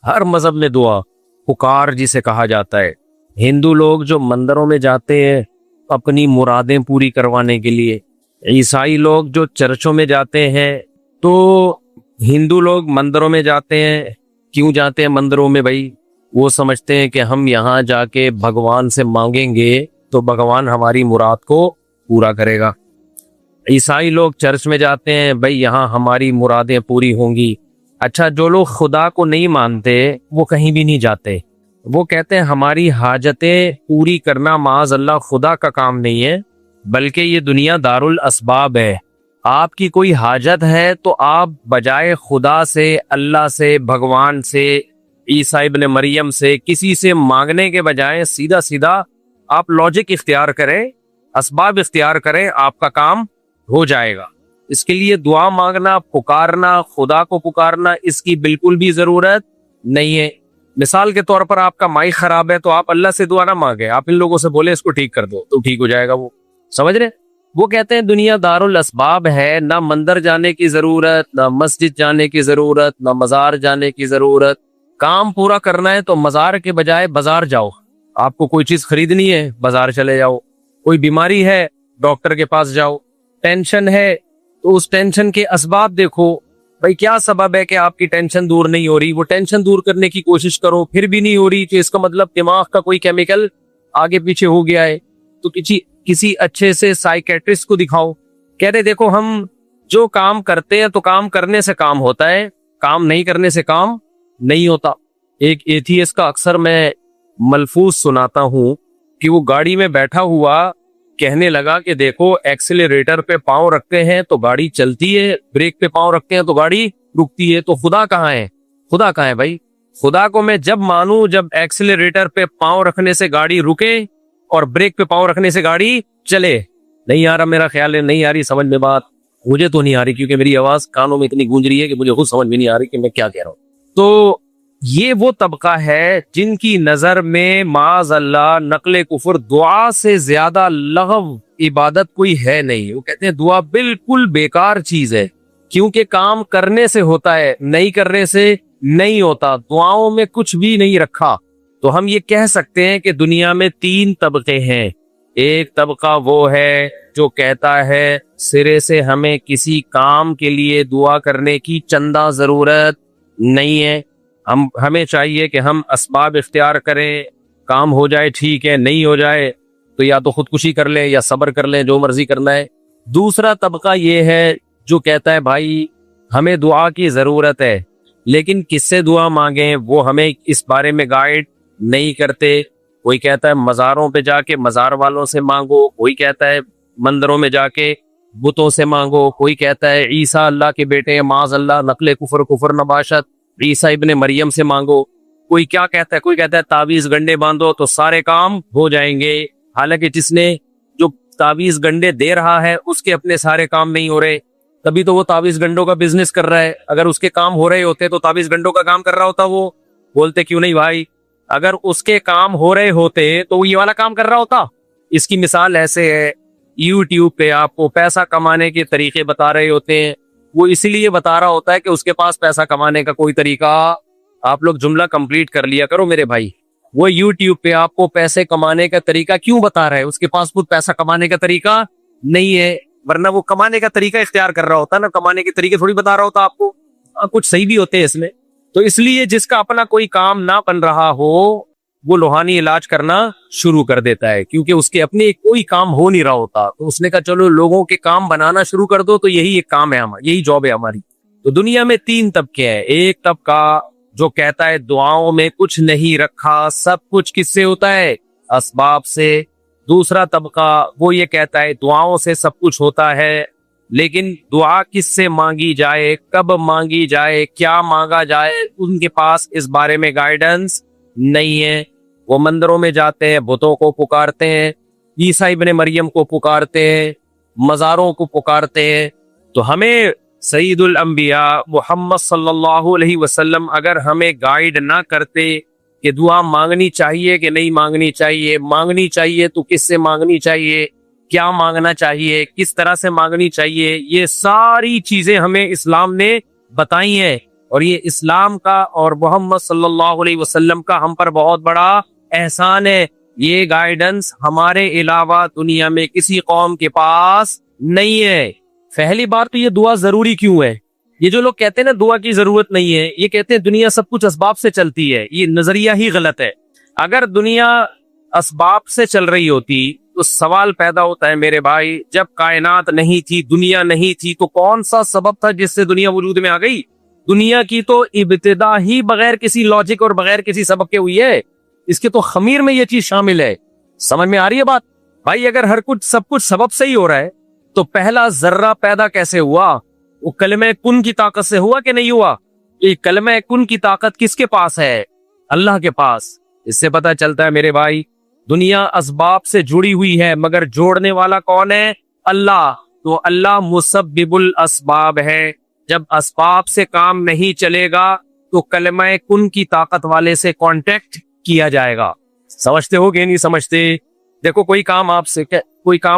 ہر مذہب میں دعا، پکار جسے کہا جاتا ہے. ہندو لوگ جو مندروں میں جاتے ہیں اپنی مرادیں پوری کروانے کے لیے، عیسائی لوگ جو چرچوں میں جاتے ہیں، تو ہندو لوگ مندروں میں جاتے ہیں. کیوں جاتے ہیں مندروں میں بھائی؟ وہ سمجھتے ہیں کہ ہم یہاں جا کے بھگوان سے مانگیں گے تو بھگوان ہماری مراد کو پورا کرے گا. عیسائی لوگ چرچ میں جاتے ہیں بھائی یہاں ہماری مرادیں پوری ہوں گی. اچھا، جو لوگ خدا کو نہیں مانتے وہ کہیں بھی نہیں جاتے. وہ کہتے ہیں ہماری حاجتیں پوری کرنا معاذ اللہ خدا کا کام نہیں ہے، بلکہ یہ دنیا دارالاسباب ہے. آپ کی کوئی حاجت ہے تو آپ بجائے خدا سے، اللہ سے، بھگوان سے، عیسیٰ ابن مریم سے، کسی سے مانگنے کے بجائے سیدھا سیدھا آپ لاجک اختیار کریں، اسباب اختیار کریں، آپ کا کام ہو جائے گا. اس کے لیے دعا مانگنا، پکارنا، خدا کو پکارنا، اس کی بالکل بھی ضرورت نہیں ہے. مثال کے طور پر آپ کا مائک خراب ہے تو آپ اللہ سے دعا نہ مانگے، آپ ان لوگوں سے بولے اس کو ٹھیک کر دو تو ٹھیک ہو جائے گا. وہ سمجھ رہے؟ وہ کہتے ہیں دنیا دارالاسباب ہے، نہ مندر جانے کی ضرورت، نہ مسجد جانے کی ضرورت، نہ مزار جانے کی ضرورت. کام پورا کرنا ہے تو مزار کے بجائے بازار جاؤ. آپ کو کوئی چیز خریدنی ہے بازار چلے جاؤ. کوئی بیماری ہے ڈاکٹر کے پاس جاؤ. ٹینشن ہے تو اس ٹینشن کے اسباب دیکھو. بھائی کیا سبب ہے کہ آپ کی ٹینشن دور نہیں ہو رہی؟ وہ ٹینشن دور کرنے کی کوشش کرو، پھر بھی نہیں ہو رہی تو اس کا مطلب دماغ کا کوئی کیمیکل آگے پیچھے ہو گیا ہے. تو کسی اچھے سے سائیکیٹرسٹ کو دکھاؤ. کہہ رہے دیکھو ہم جو کام کرتے ہیں تو کام کرنے سے کام ہوتا ہے، کام نہیں کرنے سے کام نہیں ہوتا. ایک ایتھیسٹ کا اکثر میں ملفوظ سناتا ہوں کہ وہ گاڑی میں بیٹھا ہوا کہنے لگا کہ دیکھو ایکسیلریٹر پہ پاؤں رکھتے ہیں تو گاڑی چلتی ہے، بریک پہ پاؤں رکھتے ہیں تو گاڑی رکتی ہے. تو خدا کہاں ہے؟ خدا کہاں ہے بھائی؟ خدا کو میں جب مانوں جب ایکسیلریٹر پہ پاؤں رکھنے سے گاڑی رکے اور بریک پہ پاؤں رکھنے سے گاڑی چلے. نہیں آ رہا میرا خیال ہے، نہیں آ رہی سمجھ میں بات. مجھے تو نہیں آ رہی کیونکہ میری آواز کانوں میں اتنی گونج رہی ہے کہ مجھے خود سمجھ میں نہیں آ رہی کہ میں کیا کہہ رہا ہوں. تو یہ وہ طبقہ ہے جن کی نظر میں معاذ اللہ نقل کفر دعا سے زیادہ لغو عبادت کوئی ہے نہیں. وہ کہتے ہیں دعا بالکل بیکار چیز ہے کیونکہ کام کرنے سے ہوتا ہے، نہیں کرنے سے نہیں ہوتا. دعاؤں میں کچھ بھی نہیں رکھا. تو ہم یہ کہہ سکتے ہیں کہ دنیا میں 3 طبقے ہیں. ایک طبقہ وہ ہے جو کہتا ہے سرے سے ہمیں کسی کام کے لیے دعا کرنے کی چندہ ضرورت نہیں ہے، ہمیں چاہیے کہ ہم اسباب اختیار کریں، کام ہو جائے ٹھیک ہے، نہیں ہو جائے تو یا تو خودکشی کر لیں یا صبر کر لیں، جو مرضی کرنا ہے. دوسرا طبقہ یہ ہے جو کہتا ہے بھائی ہمیں دعا کی ضرورت ہے لیکن کس سے دعا مانگیں وہ ہمیں اس بارے میں گائیڈ نہیں کرتے. کوئی کہتا ہے مزاروں پہ جا کے مزار والوں سے مانگو، کوئی کہتا ہے مندروں میں جا کے بتوں سے مانگو، کوئی کہتا ہے عیسیٰ اللہ کے بیٹے ہیں معاذ اللہ نقل کفر نباشت، عیسیٰ ابن مریم سے مانگو. کوئی کیا کہتا ہے؟ کوئی کہتا ہے تعویذ گنڈے باندھو تو سارے کام ہو جائیں گے. حالانکہ جس نے جو تعویذ گنڈے دے رہا ہے اس کے اپنے سارے کام نہیں ہو رہے، تبھی تو وہ تعویذ گنڈوں کا بزنس کر رہا ہے. اگر اس کے کام ہو رہے ہوتے تو تعویذ گنڈوں کا کام کر رہا ہوتا. وہ بولتے کیوں نہیں بھائی؟ اگر اس کے کام ہو رہے ہوتے تو وہ یہ والا کام کر رہا ہوتا. اس کی مثال ایسے ہے، یوٹیوب پہ آپ کو پیسہ کمانے کے طریقے بتا رہے ہوتے ہیں، وہ اسی لیے بتا رہا ہوتا ہے کہ اس کے پاس پیسہ کمانے کا کوئی طریقہ. آپ لوگ جملہ کمپلیٹ کر لیا کرو میرے بھائی. وہ یوٹیوب پہ آپ کو پیسے کمانے کا طریقہ کیوں بتا رہا ہے؟ اس کے پاس خود پیسہ کمانے کا طریقہ نہیں ہے، ورنہ وہ کمانے کا طریقہ اختیار کر رہا ہوتا نا، کمانے کے طریقے تھوڑی بتا رہا ہوتا آپ کو. کچھ صحیح بھی ہوتے ہیں اس میں. تو اس لیے جس کا اپنا کوئی کام نہ بن رہا ہو وہ روحانی علاج کرنا شروع کر دیتا ہے کیونکہ اس کے اپنے کوئی کام ہو نہیں رہا ہوتا. تو اس نے کہا چلو لوگوں کے کام بنانا شروع کر دو، تو یہی ایک کام ہے ہمارا، یہی جاب ہے ہماری. تو دنیا میں 3 طبقے ہیں. ایک طبقہ جو کہتا ہے دعاؤں میں کچھ نہیں رکھا، سب کچھ کس سے ہوتا ہے؟ اسباب سے. دوسرا طبقہ وہ یہ کہتا ہے دعاؤں سے سب کچھ ہوتا ہے لیکن دعا کس سے مانگی جائے، کب مانگی جائے، کیا مانگا جائے، ان کے پاس اس بارے میں گائیڈنس نہیں ہے. وہ مندروں میں جاتے ہیں، بتوں کو پکارتے ہیں، عیسیٰ ابن مریم کو پکارتے ہیں، مزاروں کو پکارتے ہیں. تو ہمیں سید الانبیاء محمد صلی اللہ علیہ وسلم اگر ہمیں گائیڈ نہ کرتے کہ دعا مانگنی چاہیے کہ نہیں مانگنی چاہیے، مانگنی چاہیے تو کس سے مانگنی چاہیے، کیا مانگنا چاہیے، کس طرح سے مانگنی چاہیے، یہ ساری چیزیں ہمیں اسلام نے بتائی ہیں. اور یہ اسلام کا اور محمد صلی اللہ علیہ وسلم کا ہم پر بہت بڑا احسان ہے. یہ گائیڈنس ہمارے علاوہ دنیا میں کسی قوم کے پاس نہیں ہے. پہلی بات تو یہ دعا ضروری کیوں ہے؟ یہ جو لوگ کہتے ہیں نا دعا کی ضرورت نہیں ہے، یہ کہتے ہیں دنیا سب کچھ اسباب سے چلتی ہے. یہ نظریہ ہی غلط ہے. اگر دنیا اسباب سے چل رہی ہوتی تو سوال پیدا ہوتا ہے میرے بھائی، جب کائنات نہیں تھی، دنیا نہیں تھی، تو کون سا سبب تھا جس سے دنیا وجود میں آ گئی؟ دنیا کی تو ابتدا ہی بغیر کسی لاجک اور بغیر کسی سبب کے ہوئی ہے. اس کے تو خمیر میں یہ چیز شامل ہے. سمجھ میں آ رہی ہے بات؟ بھائی اگر ہر کچھ سب کچھ سبب سے ہی ہو رہا ہے تو پہلا ذرہ پیدا کیسے ہوا؟ وہ کلمہ کن کی طاقت سے ہوا کہ نہیں ہوا؟ یہ کلمہ کن کی طاقت کس کے پاس ہے؟ اللہ کے پاس. اس سے پتہ چلتا ہے میرے بھائی دنیا اسباب سے جڑی ہوئی ہے، مگر جوڑنے والا کون ہے؟ اللہ. تو اللہ مسبب الاسباب ہے. جب اسباب سے کام نہیں چلے گا تو کلمہ کن کی طاقت والے سے کانٹیکٹ کیا جائے گا. سمجھتے ہو کہ نہیں سمجھتے؟ دیکھو کوئی کام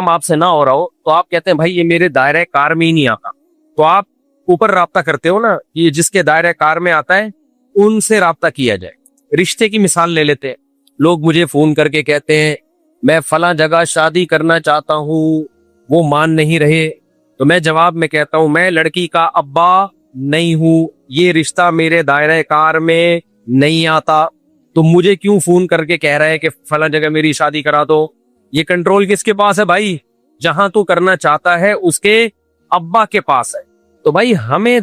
آپ سے نہ ہو رہا ہو تو آپ کہتے ہیں بھائی یہ میرے دائرہ کار میں ہی نہیں آتا، تو آپ اوپر رابطہ کرتے ہو نا، یہ جس کے دائرہ کار میں آتا ہے ان سے رابطہ کیا جائے. رشتے کی مثال لے لیتے ہیں. لوگ مجھے فون کر کے کہتے ہیں میں فلاں جگہ شادی کرنا چاہتا ہوں، وہ مان نہیں رہے، تو میں جواب میں کہتا ہوں میں لڑکی کا ابا نہیں ہوں، یہ رشتہ میرے دائرہ کار میں نہیں آتا، تو مجھے کیوں فون کر کے کہہ رہا ہے کہ فلاں جگہ میری شادی کرا دو؟ یہ کنٹرول کس کے پاس ہے بھائی؟ جہاں تو کرنا چاہتا ہے اس کے ابا کے پاس ہے. تو بھائی ہم نے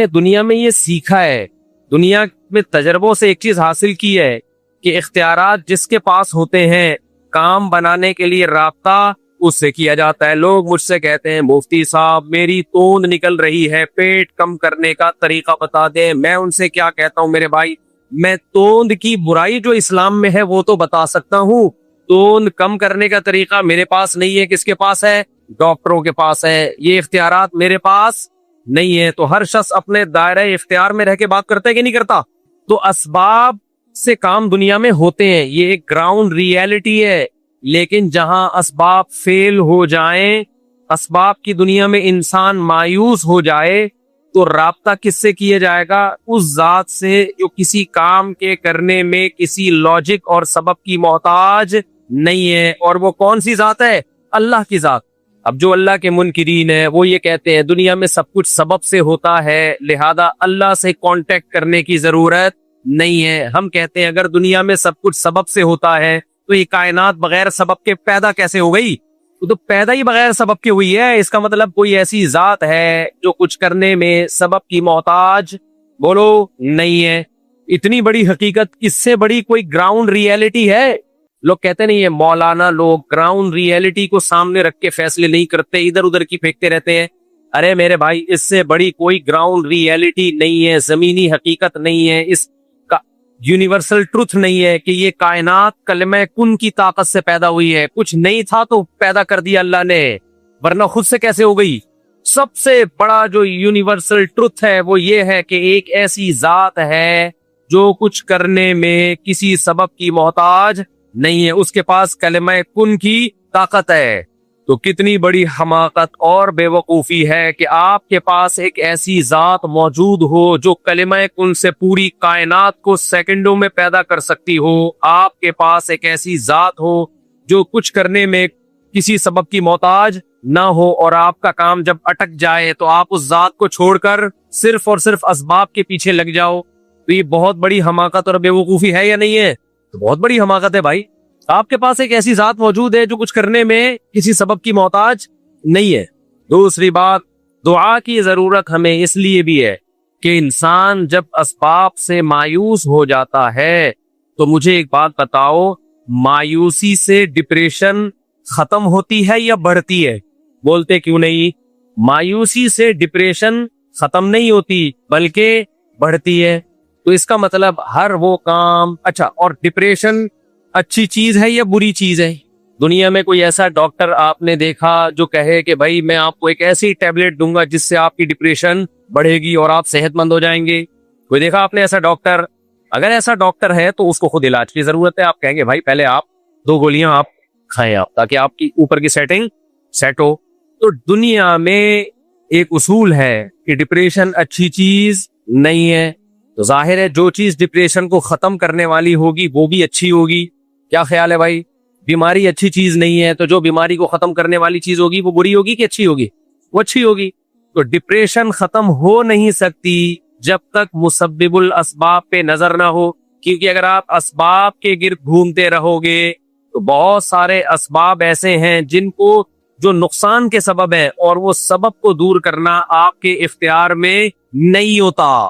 دنیا میں یہ سیکھا ہے، دنیا میں تجربوں سے ایک چیز حاصل کی ہے کہ اختیارات جس کے پاس ہوتے ہیں کام بنانے کے لیے رابطہ اس سے کیا جاتا ہے. لوگ مجھ سے کہتے ہیں مفتی صاحب میری توند نکل رہی ہے، پیٹ کم کرنے کا طریقہ بتا دیں. میں ان سے کیا کہتا ہوں میرے بھائی، میں توند کی برائی جو اسلام میں ہے وہ تو بتا سکتا ہوں، توند کم کرنے کا طریقہ میرے پاس نہیں ہے. کس کے پاس ہے؟ ڈاکٹروں کے پاس ہے. یہ اختیارات میرے پاس نہیں ہے. تو ہر شخص اپنے دائرہ اختیار میں رہ کے بات کرتا ہے کہ نہیں کرتا؟ تو اسباب سے کام دنیا میں ہوتے ہیں، یہ ایک گراؤنڈ ریئلٹی ہے. لیکن جہاں اسباب فیل ہو جائیں، اسباب کی دنیا میں انسان مایوس ہو جائے، تو رابطہ کس سے کیا جائے گا؟ اس ذات سے جو کسی کام کے کرنے میں کسی لاجک اور سبب کی محتاج نہیں ہے. اور وہ کون سی ذات ہے؟ اللہ کی ذات. اب جو اللہ کے منکرین ہیں وہ یہ کہتے ہیں دنیا میں سب کچھ سبب سے ہوتا ہے، لہذا اللہ سے کانٹیکٹ کرنے کی ضرورت نہیں ہے. ہم کہتے ہیں اگر دنیا میں سب کچھ سبب سے ہوتا ہے تو یہ کائنات بغیر سبب کے پیدا کیسے ہو گئی؟ تو پیدا ہی بغیر سبب کے ہوئی ہے. اس کا مطلب کوئی ایسی ذات ہے جو کچھ کرنے میں سبب کی محتاج بولو نہیں ہے. اتنی بڑی حقیقت، اس سے بڑی کوئی گراؤنڈ ریئلٹی ہے؟ لوگ کہتے نہیں ہے مولانا لوگ گراؤنڈ ریئلٹی کو سامنے رکھ کے فیصلے نہیں کرتے، ادھر ادھر کی پھینکتے رہتے ہیں. ارے میرے بھائی اس سے بڑی کوئی گراؤنڈ ریئلٹی نہیں ہے، زمینی حقیقت نہیں ہے، اس کا یونیورسل ٹروتھ نہیں ہے کہ یہ کائنات کلمہ کن کی طاقت سے پیدا ہوئی ہے. کچھ نہیں تھا تو پیدا کر دیا اللہ نے، ورنہ خود سے کیسے ہو گئی؟ سب سے بڑا جو یونیورسل ٹروتھ ہے وہ یہ ہے کہ ایک ایسی ذات ہے جو کچھ کرنے میں کسی سبب کی محتاج نہیں ہے، اس کے پاس کلمہ کن کی طاقت ہے. تو کتنی بڑی حماقت اور بے وقوفی ہے کہ آپ کے پاس ایک ایسی ذات موجود ہو جو کلمہ کن سے پوری کائنات کو سیکنڈوں میں پیدا کر سکتی ہو. آپ کے پاس ایک ایسی ذات ہو جو کچھ کرنے میں کسی سبب کی محتاج نہ ہو، اور آپ کا کام جب اٹک جائے تو آپ اس ذات کو چھوڑ کر صرف اور صرف اسباب کے پیچھے لگ جاؤ. تو یہ بہت بڑی حماقت اور بے وقوفی ہے یا نہیں ہے؟ تو بہت بڑی حماقت ہے بھائی. آپ کے پاس ایک ایسی ذات موجود ہے جو کچھ کرنے میں کسی سبب کی محتاج نہیں ہے. دوسری بات، دعا کی ضرورت ہمیں اس لیے بھی ہے کہ انسان جب اسباب سے مایوس ہو جاتا ہے تو مجھے ایک بات بتاؤ، مایوسی سے ڈپریشن ختم ہوتی ہے یا بڑھتی ہے؟ بولتے کیوں نہیں؟ مایوسی سے ڈپریشن ختم نہیں ہوتی بلکہ بڑھتی ہے. تو اس کا مطلب ہر وہ کام اچھا، اور ڈپریشن اچھی چیز ہے یا بری چیز ہے؟ دنیا میں کوئی ایسا ڈاکٹر آپ نے دیکھا جو کہے کہ بھائی میں آپ کو ایک ایسی ٹیبلٹ دوں گا جس سے آپ کی ڈپریشن بڑھے گی اور آپ صحت مند ہو جائیں گے؟ کوئی دیکھا آپ نے ایسا ڈاکٹر؟ اگر ایسا ڈاکٹر ہے تو اس کو خود علاج کی ضرورت ہے. آپ کہیں گے بھائی پہلے آپ 2 گولیاں آپ کھائیں آپ تاکہ آپ کی اوپر کی سیٹنگ سیٹ ہو. تو دنیا میں ایک اصول ہے کہ ڈپریشن اچھی چیز نہیں ہے، تو ظاہر ہے جو چیز ڈپریشن کو ختم کرنے والی ہوگی وہ بھی اچھی ہوگی. کیا خیال ہے بھائی؟ بیماری اچھی چیز نہیں ہے تو جو بیماری کو ختم کرنے والی چیز ہوگی وہ بری ہوگی کہ اچھی ہوگی؟ وہ اچھی ہوگی. تو ڈپریشن ختم ہو نہیں سکتی جب تک مسبب الاسباب پہ نظر نہ ہو، کیونکہ اگر آپ اسباب کے گرد گھومتے رہو گے تو بہت سارے اسباب ایسے ہیں جن کو جو نقصان کے سبب ہیں، اور وہ سبب کو دور کرنا آپ کے اختیار میں نہیں ہوتا.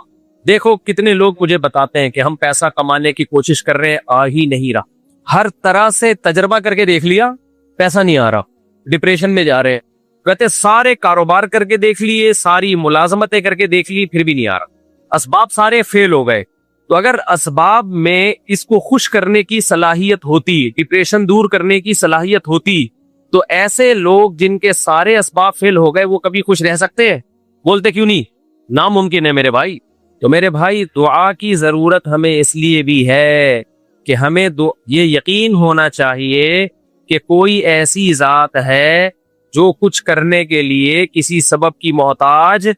دیکھو کتنے لوگ مجھے بتاتے ہیں کہ ہم پیسہ کمانے کی کوشش کر رہے ہیں، آ ہی نہیں رہا. ہر طرح سے تجربہ کر کے دیکھ لیا، پیسہ نہیں آ رہا، ڈپریشن میں جا رہے ہیں. کہتے سارے کاروبار کر کے دیکھ لیے، ساری ملازمتیں کر کے دیکھ لی، پھر بھی نہیں آ رہا. اسباب سارے فیل ہو گئے. تو اگر اسباب میں اس کو خوش کرنے کی صلاحیت ہوتی، ڈپریشن دور کرنے کی صلاحیت ہوتی، تو ایسے لوگ جن کے سارے اسباب فیل ہو گئے وہ کبھی خوش رہ سکتے ہیں؟ بولتے کیوں نہیں؟ ناممکن ہے میرے بھائی. تو میرے بھائی دعا کی ضرورت ہمیں اس لیے بھی ہے کہ ہمیں یہ یقین ہونا چاہیے کہ کوئی ایسی ذات ہے جو کچھ کرنے کے لیے کسی سبب کی محتاج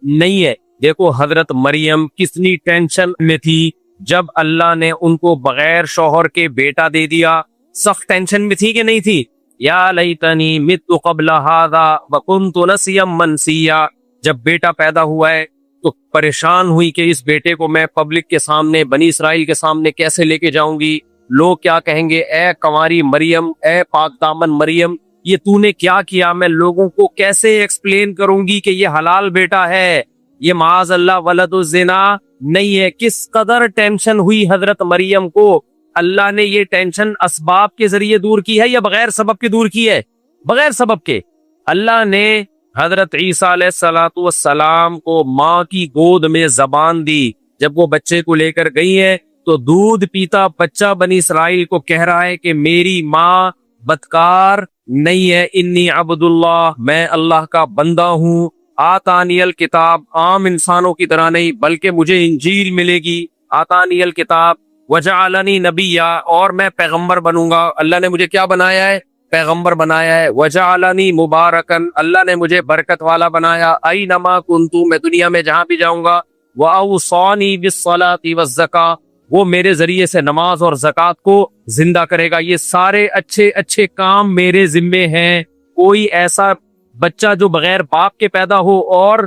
نہیں ہے. دیکھو حضرت مریم کتنی ٹینشن میں تھی جب اللہ نے ان کو بغیر شوہر کے بیٹا دے دیا. سخت ٹینشن میں تھی کہ نہیں تھی؟ یا لیتنی مت قبل ھذا وکنت نسیا منسیا. جب بیٹا پیدا ہوا ہے تو پریشان ہوئی کہ اس بیٹے کو میں پبلک کے سامنے، بنی اسرائیل کے سامنے کیسے لے کے جاؤں گی؟ لوگ کیا کہیں گے؟ اے کنواری مریم، اے پاک دامن مریم، یہ تو نے کیا کیا؟ میں لوگوں کو کیسے ایکسپلین کروں گی کہ یہ حلال بیٹا ہے، یہ معاذ اللہ ولد الزنا نہیں ہے؟ کس قدر ٹینشن ہوئی حضرت مریم کو. اللہ نے یہ ٹینشن اسباب کے ذریعے دور کی ہے یا بغیر سبب کے دور کی ہے؟ بغیر سبب کے. اللہ نے حضرت عیسیٰ علیہ السلام کو ماں کی گود میں زبان دی. جب وہ بچے کو لے کر گئی ہے تو دودھ پیتا بچہ بنی اسرائیل کو کہہ رہا ہے کہ میری ماں بدکار نہیں ہے. انی عبد اللہ، میں اللہ کا بندہ ہوں. آتانی الکتاب، عام انسانوں کی طرح نہیں بلکہ مجھے انجیل ملے گی. آتانی الکتاب وجعلنی نبیا، اور میں پیغمبر بنوں گا. اللہ نے مجھے کیا بنایا ہے؟ پیغمبر بنایا ہے. وجعلنی مبارکن، اللہ نے مجھے برکت والا بنایا. اینما کنتو، میں دنیا میں جہاں بھی جاؤں گا. واوصانی بالصلاۃ والزکاۃ، وہ میرے ذریعے سے نماز اور زکوٰۃ کو زندہ کرے گا. یہ سارے اچھے اچھے کام میرے ذمے ہیں. کوئی ایسا بچہ جو بغیر باپ کے پیدا ہو اور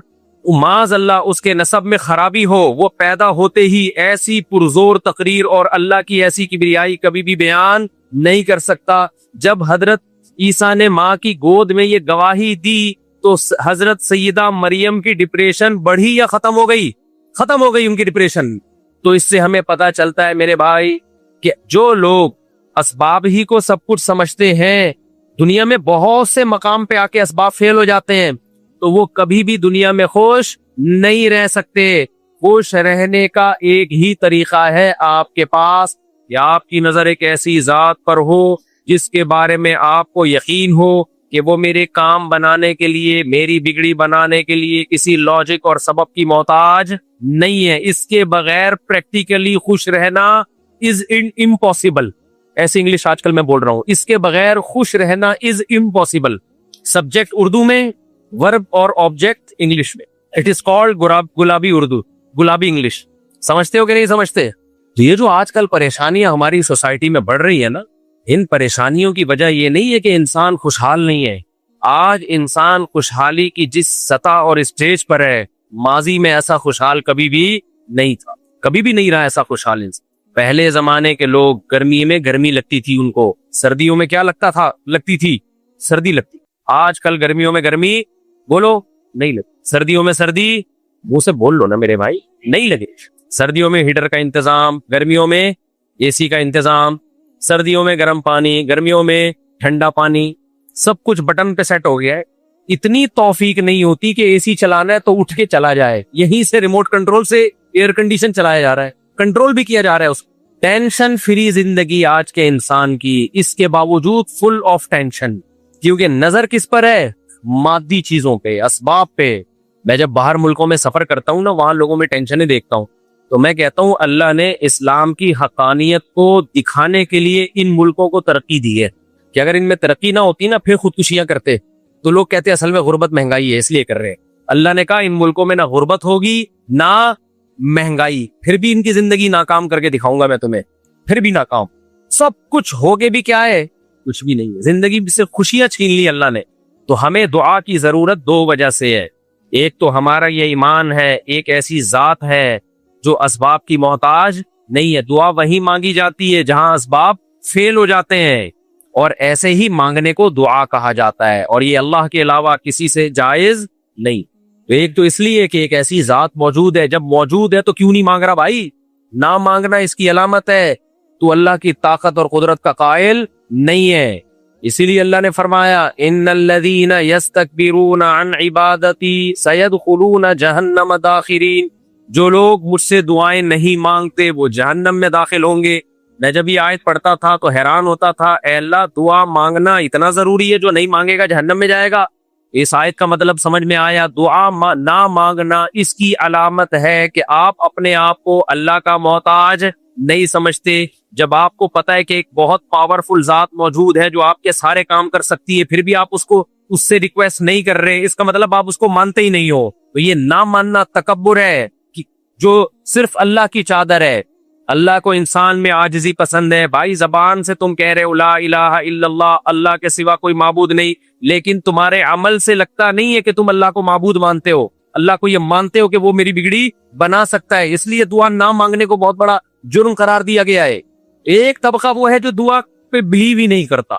معاذ اللہ اس کے نسب میں خرابی ہو، وہ پیدا ہوتے ہی ایسی پرزور تقریر اور اللہ کی ایسی کبریائی کبھی بھی بیان نہیں کر سکتا. جب حضرت عیسیٰ نے ماں کی گود میں یہ گواہی دی تو حضرت سیدہ مریم کی ڈپریشن بڑھی یا ختم ہو گئی؟ ختم ہو گئی ان کی ڈپریشن. تو اس سے ہمیں پتا چلتا ہے میرے بھائی کہ جو لوگ اسباب ہی کو سب کچھ سمجھتے ہیں، دنیا میں بہت سے مقام پہ آ کے اسباب فیل ہو جاتے ہیں، تو وہ کبھی بھی دنیا میں خوش نہیں رہ سکتے. خوش رہنے کا ایک ہی طریقہ ہے آپ کے پاس، یا آپ کی نظر ایک ایسی ذات پر ہو جس کے بارے میں آپ کو یقین ہو کہ وہ میرے کام بنانے کے لیے، میری بگڑی بنانے کے لیے کسی لاجک اور سبب کی محتاج نہیں ہے. اس کے بغیر پریکٹیکلی خوش رہنا از امپاسبل. ایسی انگلش آج کل میں بول رہا ہوں. اس کے بغیر خوش رہنا از امپاسبل. سبجیکٹ اردو میں، ورب اور آبجیکٹ انگلش میں. اٹ از کالڈ گلابی اردو، گلابی انگلش. سمجھتے ہو کہ نہیں سمجھتے؟ تو یہ جو آج کل پریشانیاں ہماری سوسائٹی میں بڑھ رہی ہے نا، ان پریشانیوں کی وجہ یہ نہیں ہے کہ انسان خوشحال نہیں ہے. آج انسان خوشحالی کی جس سطح اور اسٹیج پر ہے، ماضی میں ایسا خوشحال کبھی بھی نہیں تھا، کبھی بھی نہیں رہا ایسا خوشحال انسان. پہلے زمانے کے لوگ گرمی میں گرمی لگتی تھی ان کو، سردیوں میں کیا لگتا تھا؟ لگتی تھی سردی لگتی. آج کل گرمیوں میں گرمی بولو نہیں لگتی، سردیوں میں سردی منہ سے بول لو نا میرے بھائی، نہیں لگے. سردیوں میں ہیٹر کا انتظام، گرمیوں میں اے سی کا انتظام. سردیوں میں گرم پانی، گرمیوں میں ٹھنڈا پانی، سب کچھ بٹن پہ سیٹ ہو گیا ہے. اتنی توفیق نہیں ہوتی کہ اے سی چلانا ہے تو اٹھ کے چلا جائے، یہیں سے ریموٹ کنٹرول سے ایئر کنڈیشن چلایا جا رہا ہے، کنٹرول بھی کیا جا رہا ہے اس کو. ٹینشن فری زندگی آج کے انسان کی، اس کے باوجود فل آف ٹینشن. کیونکہ نظر کس پر ہے؟ مادی چیزوں پہ، اسباب پہ. میں جب باہر ملکوں میں سفر کرتا ہوں نا، وہاں لوگوں میں ٹینشنیں دیکھتا ہوں تو میں کہتا ہوں اللہ نے اسلام کی حقانیت کو دکھانے کے لیے ان ملکوں کو ترقی دی ہے، کہ اگر ان میں ترقی نہ ہوتی نا پھر خودکشیاں کرتے. تو لوگ کہتے ہیں اصل میں غربت مہنگائی ہے اس لیے کر رہے ہیں. اللہ نے کہا ان ملکوں میں نہ غربت ہوگی نہ مہنگائی، پھر بھی ان کی زندگی ناکام کر کے دکھاؤں گا میں تمہیں، پھر بھی ناکام، سب کچھ ہو کے بھی کیا ہے، کچھ بھی نہیں ہے، زندگی سے خوشیاں چھین لی اللہ نے۔ تو ہمیں دعا کی ضرورت دو وجہ سے ہے، ایک تو ہمارا یہ ایمان ہے، ایک ایسی ذات ہے جو اسباب کی محتاج نہیں ہے، دعا وہیں مانگی جاتی ہے جہاں اسباب فیل ہو جاتے ہیں، اور ایسے ہی مانگنے کو دعا کہا جاتا ہے، اور یہ اللہ کے علاوہ کسی سے جائز نہیں۔ تو ایک تو اس لیے کہ ایک ایسی ذات موجود ہے، جب موجود ہے تو کیوں نہیں مانگ رہا بھائی؟ نہ مانگنا اس کی علامت ہے، تو اللہ کی طاقت اور قدرت کا قائل نہیں ہے۔ اسی لیے اللہ نے فرمایا ان الذین یستکبرون عن عبادتی سیدخلون جہنم داخرین، جو لوگ مجھ سے دعائیں نہیں مانگتے وہ جہنم میں داخل ہوں گے۔ میں جب یہ آیت پڑھتا تھا تو حیران ہوتا تھا، اے اللہ دعا مانگنا اتنا ضروری ہے، جو نہیں مانگے گا جہنم میں جائے گا؟ اس آیت کا مطلب سمجھ میں آیا، دعا نہ مانگنا اس کی علامت ہے کہ آپ اپنے آپ کو اللہ کا محتاج نہیں سمجھتے۔ جب آپ کو پتہ ہے کہ ایک بہت پاورفل ذات موجود ہے جو آپ کے سارے کام کر سکتی ہے، پھر بھی آپ اس سے ریکویسٹ نہیں کر رہے، اس کا مطلب آپ اس کو مانتے ہی نہیں ہو۔ تو یہ نہ ماننا تکبر ہے جو صرف اللہ کی چادر ہے۔ اللہ کو انسان میں عاجزی پسند ہے۔ بھائی زبان سے تم کہہ رہے ہو لا الہ الا اللہ، اللہ کے سوا کوئی معبود نہیں، لیکن تمہارے عمل سے لگتا نہیں ہے کہ تم اللہ کو معبود مانتے ہو، اللہ کو یہ مانتے ہو کہ وہ میری بگڑی بنا سکتا ہے۔ اس لیے دعا نہ مانگنے کو بہت بڑا جرم قرار دیا گیا ہے۔ ایک طبقہ وہ ہے جو دعا پہ بلیو ہی نہیں کرتا،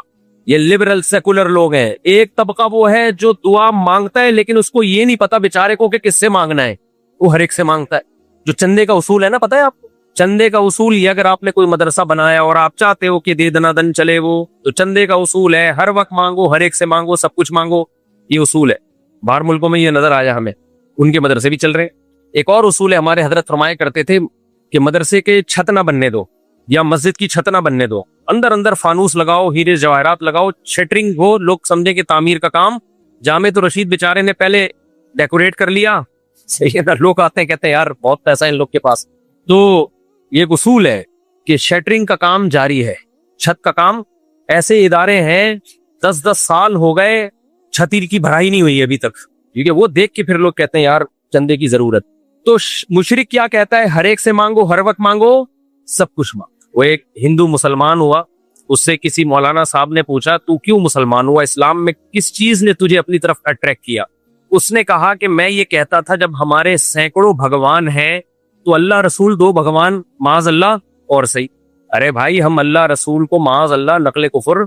یہ لبرل سیکولر لوگ ہیں۔ ایک طبقہ وہ ہے جو دعا مانگتا ہے لیکن اس کو یہ نہیں پتا بیچارے کو کہ کس سے مانگنا ہے، وہ ہر ایک سے مانگتا ہے۔ جو چندے کا اصول ہے نا، پتہ ہے آپ کو چندے کا اصول یہ، اگر آپ نے کوئی مدرسہ بنایا اور آپ چاہتے ہو کہ دے دنا دن چلے وہ، تو چندے کا اصول ہے ہر وقت مانگو، ہر ایک سے مانگو، سب کچھ مانگو، یہ اصول ہے۔ باہر ملکوں میں یہ نظر آیا ہمیں، ان کے مدرسے بھی چل رہے ہیں۔ ایک اور اصول ہے، ہمارے حضرت فرمایا کرتے تھے کہ مدرسے کے چھت نہ بننے دو یا مسجد کی چھت نہ بننے دو، اندر اندر فانوس لگاؤ، ہیرے جواہرات لگاؤ، شٹرنگ ہو، لوگ سمجھے کہ تعمیر کا کام۔ جامع تو رشید بیچارے نے پہلے ڈیکوریٹ کر لیا، صحیح ہے نا، لوگ آتے ہیں کہتے ہیں یار بہت پیسہ ہے ان لوگ کے پاس۔ تو یہ ایک اصول ہے کہ شٹرنگ کا کام جاری ہے، چھت کا کام۔ ایسے ادارے ہیں 10 سال ہو گئے چھتی کی بھرائی نہیں ہوئی ابھی تک، کیونکہ وہ دیکھ کے پھر لوگ کہتے ہیں یار چندے کی ضرورت۔ تو مشرک کیا کہتا ہے؟ ہر ایک سے مانگو، ہر وقت مانگو، سب کچھ مانگو۔ وہ ایک ہندو مسلمان ہوا، اس سے کسی مولانا صاحب نے پوچھا تو کیوں مسلمان ہوا، اسلام میں کس چیز نے تجھے اپنی طرف اٹریکٹ کیا؟ اس نے کہا کہ میں یہ کہتا تھا جب ہمارے سینکڑوں بھگوان ہیں تو اللہ رسول 2 بھگوان معاذ اللہ اور صحیح۔ ارے بھائی ہم اللہ رسول کو معاذ اللہ نقل کفر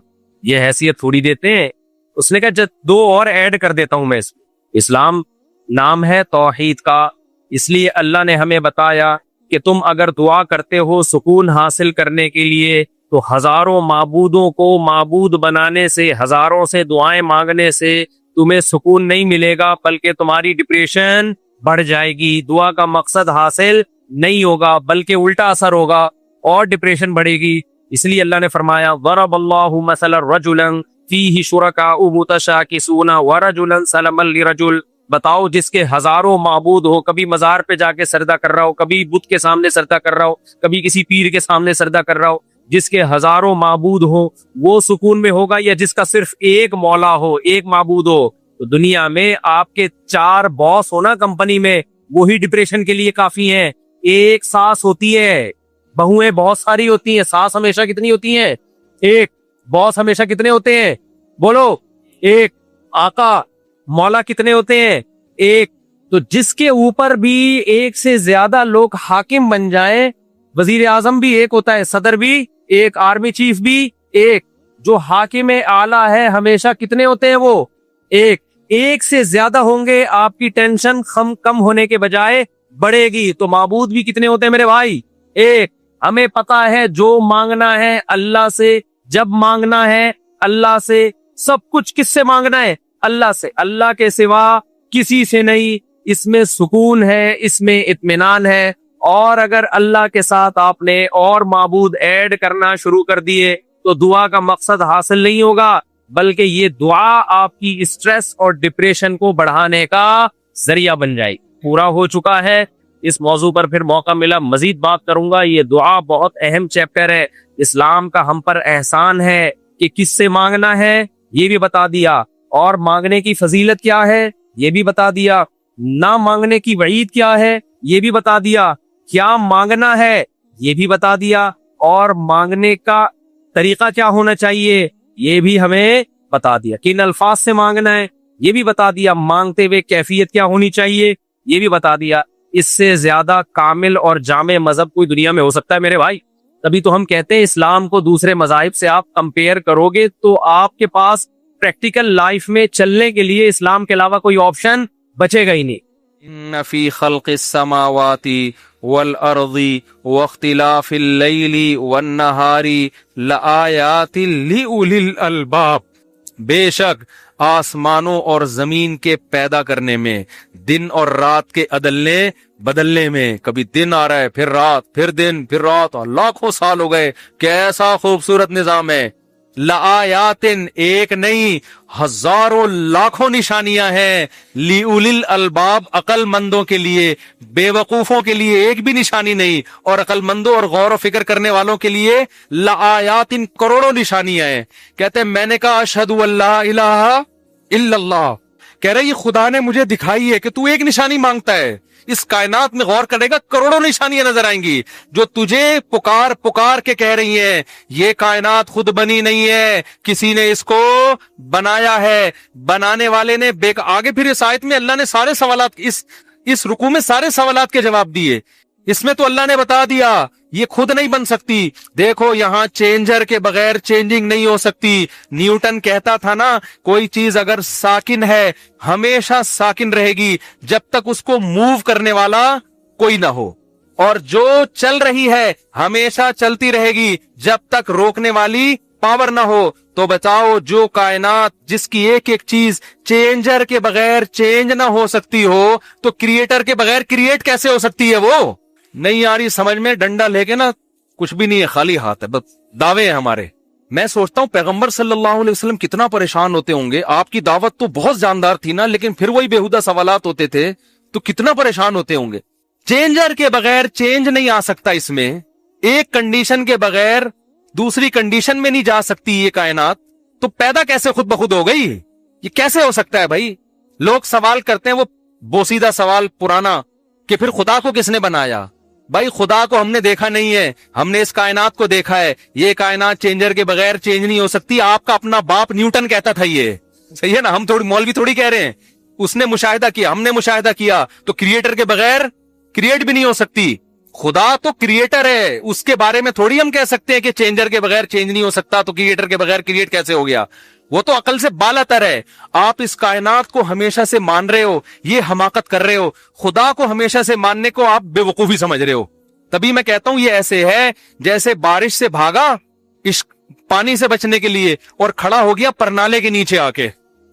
یہ حیثیت تھوڑی دیتے ہیں۔ اس نے کہا جب 2 اور ایڈ کر دیتا ہوں میں اس میں۔ اسلام نام ہے توحید کا، اس لیے اللہ نے ہمیں بتایا کہ تم اگر دعا کرتے ہو سکون حاصل کرنے کے لیے تو ہزاروں معبودوں کو معبود بنانے سے، ہزاروں سے دعائیں مانگنے سے تمہیں سکون نہیں ملے گا، بلکہ تمہاری ڈپریشن بڑھ جائے گی، دعا کا مقصد حاصل نہیں ہوگا بلکہ الٹا اثر ہوگا اور ڈپریشن بڑھے گی۔ اس لیے اللہ نے فرمایا ضرب اللہ مثلا رجلا فیہ شرکاء متشاکسون ورجلا سلما لرجل، بتاؤ جس کے ہزاروں معبود ہو، کبھی مزار پہ جا کے سجدہ کر رہا ہو، کبھی بت کے سامنے سجدہ کر رہا ہو، کبھی کسی پیر کے سامنے سجدہ کر رہا ہو، جس کے ہزاروں معبود ہو وہ سکون میں ہوگا یا جس کا صرف ایک مولا ہو، ایک معبود ہو؟ تو دنیا میں آپ کے 4 باس ہو نا کمپنی میں، وہی ڈپریشن کے لیے کافی ہیں۔ ایک ساس ہوتی ہے، بہویں بہت ساری ہوتی ہیں، ساس ہمیشہ کتنی ہوتی ہیں؟ ایک۔ باس ہمیشہ کتنے ہوتے ہیں؟ بولو، ایک۔ آقا مولا کتنے ہوتے ہیں؟ ایک۔ تو جس کے اوپر بھی ایک سے زیادہ لوگ حاکم بن جائیں، وزیر اعظم بھی ایک ہوتا ہے، صدر بھی ایک، آرمی چیف بھی ایک، جو حاکم اعلیٰ ہے ہمیشہ کتنے ہوتے ہیں؟ وہ ایک۔ ایک سے زیادہ ہوں گے آپ کی ٹینشن کم ہونے کے بجائے بڑھے گی۔ تو معبود بھی کتنے ہوتے ہیں میرے بھائی؟ ایک۔ ہمیں پتا ہے جو مانگنا ہے اللہ سے، جب مانگنا ہے اللہ سے، سب کچھ کس سے مانگنا ہے؟ اللہ سے، اللہ کے سوا کسی سے نہیں۔ اس میں سکون ہے، اس میں اطمینان ہے۔ اور اگر اللہ کے ساتھ آپ نے اور معبود ایڈ کرنا شروع کر دیے تو دعا کا مقصد حاصل نہیں ہوگا، بلکہ یہ دعا آپ کی اسٹریس اور ڈپریشن کو بڑھانے کا ذریعہ بن جائے۔ پورا ہو چکا ہے، اس موضوع پر پھر موقع ملا مزید بات کروں گا۔ یہ دعا بہت اہم چیپٹر ہے، اسلام کا ہم پر احسان ہے کہ کس سے مانگنا ہے یہ بھی بتا دیا، اور مانگنے کی فضیلت کیا ہے یہ بھی بتا دیا، نہ مانگنے کی وعید کیا ہے یہ بھی بتا دیا, کیا مانگنا ہے یہ بھی بتا دیا, اور مانگنے کا طریقہ کیا ہونا چاہیے یہ بھی ہمیں بتا دیا, کن الفاظ سے مانگنا ہے یہ بھی بتا دیا, مانگتے ہوئے کیفیت کیا ہونی چاہیے یہ بھی بتا دیا. اس سے زیادہ کامل اور جامع مذہب کوئی دنیا میں ہو سکتا ہے میرے بھائی؟ تبھی تو ہم کہتے ہیں اسلام کو دوسرے مذاہب سے آپ کمپیئر کرو گے تو آپ کے پاس پریکٹیکل لائف میں چلنے کے لیے اسلام کے علاوہ کوئی آپشن بچے گا ہی نہیں. ان فی خلق السماوات والارض واختلاف اللیل والنہار لآیات لأولی الالباب، بے شک آسمانوں اور زمین کے پیدا کرنے میں، دن اور رات کے عدلنے بدلنے میں، کبھی دن آ رہا ہے پھر رات، پھر دن پھر رات، اور لاکھوں سال ہو گئے، کیسا خوبصورت نظام ہے. لآیات، ایک نہیں ہزاروں لاکھوں نشانیاں ہیں، لِأُولِي الْأَلْبَابِ، عقل مندوں کے لیے، بے وقوفوں کے لیے ایک بھی نشانی نہیں، اور عقل مندوں اور غور و فکر کرنے والوں کے لیے لآیات، کروڑوں نشانیاں ہیں. کہتے ہیں میں نے کہا اشہد ان لا الہ الا اللہ، کہہ رہے یہ خدا نے مجھے دکھائی ہے کہ تو ایک نشانی مانگتا ہے. اس کائنات میں غور کرے گا کروڑوں نشانیاں نظر آئیں گی جو تجھے پکار پکار کے کہہ رہی ہیں یہ کائنات خود بنی نہیں ہے، کسی نے اس کو بنایا ہے. بنانے والے نے آگے پھر اس آیت میں اللہ نے سارے سوالات، اس رکوع میں سارے سوالات کے جواب دیے. اس میں تو اللہ نے بتا دیا یہ خود نہیں بن سکتی. دیکھو یہاں چینجر کے بغیر چینجنگ نہیں ہو سکتی. نیوٹن کہتا تھا نا کوئی چیز اگر ساکن ہے ہمیشہ ساکن رہے گی جب تک اس کو موو کرنے والا کوئی نہ ہو، اور جو چل رہی ہے ہمیشہ چلتی رہے گی جب تک روکنے والی پاور نہ ہو. تو بتاؤ جو کائنات جس کی ایک ایک چیز چینجر کے بغیر چینج نہ ہو سکتی ہو تو کریٹر کے بغیر کریٹ کیسے ہو سکتی ہے؟ وہ نہیں آ رہی سمجھ میں؟ ڈنڈا لے کے نا کچھ بھی نہیں ہے، خالی ہاتھ ہے، بس دعوے ہیں ہمارے. میں سوچتا ہوں پیغمبر صلی اللہ علیہ وسلم کتنا پریشان ہوتے ہوں گے. آپ کی دعوت تو بہت جاندار تھی نا، لیکن پھر وہی بےہودہ سوالات ہوتے تھے تو کتنا پریشان ہوتے ہوں گے. چینجر کے بغیر چینج نہیں آ سکتا، اس میں ایک کنڈیشن کے بغیر دوسری کنڈیشن میں نہیں جا سکتی یہ کائنات، تو پیدا کیسے خود بخود ہو گئی؟ یہ کیسے ہو سکتا ہے بھائی؟ لوگ سوال کرتے ہیں وہ بوسیدہ سوال پرانا کہ پھر خدا کو کس نے بنایا؟ بھائی خدا کو ہم نے دیکھا نہیں ہے، ہم نے اس کائنات کو دیکھا ہے. یہ کائنات چینجر کے بغیر چینج نہیں ہو سکتی. آپ کا اپنا باپ نیوٹن کہتا تھا یہ، صحیح ہے نا؟ ہم تھوڑی مولوی تھوڑی کہہ رہے ہیں، اس نے مشاہدہ کیا، ہم نے مشاہدہ کیا. تو کریٹر کے بغیر کریٹ بھی نہیں ہو سکتی. خدا تو کریٹر ہے، اس کے بارے میں تھوڑی ہم کہہ سکتے ہیں کہ چینجر کے بغیر چینج نہیں ہو سکتا تو کریٹر کے بغیر کریٹ کیسے ہو گیا. وہ تو عقل سے بالا تر ہے. آپ اس کائنات کو ہمیشہ سے مان رہے ہو، یہ حماقت کر رہے ہو. خدا کو ہمیشہ سے ماننے کو آپ بے وقوفی سمجھ رہے ہو. تبھی میں کہتا ہوں یہ ایسے ہے جیسے بارش سے بھاگا پانی سے بچنے کے لیے اور کھڑا ہو گیا پرنالے کے نیچے آ کے.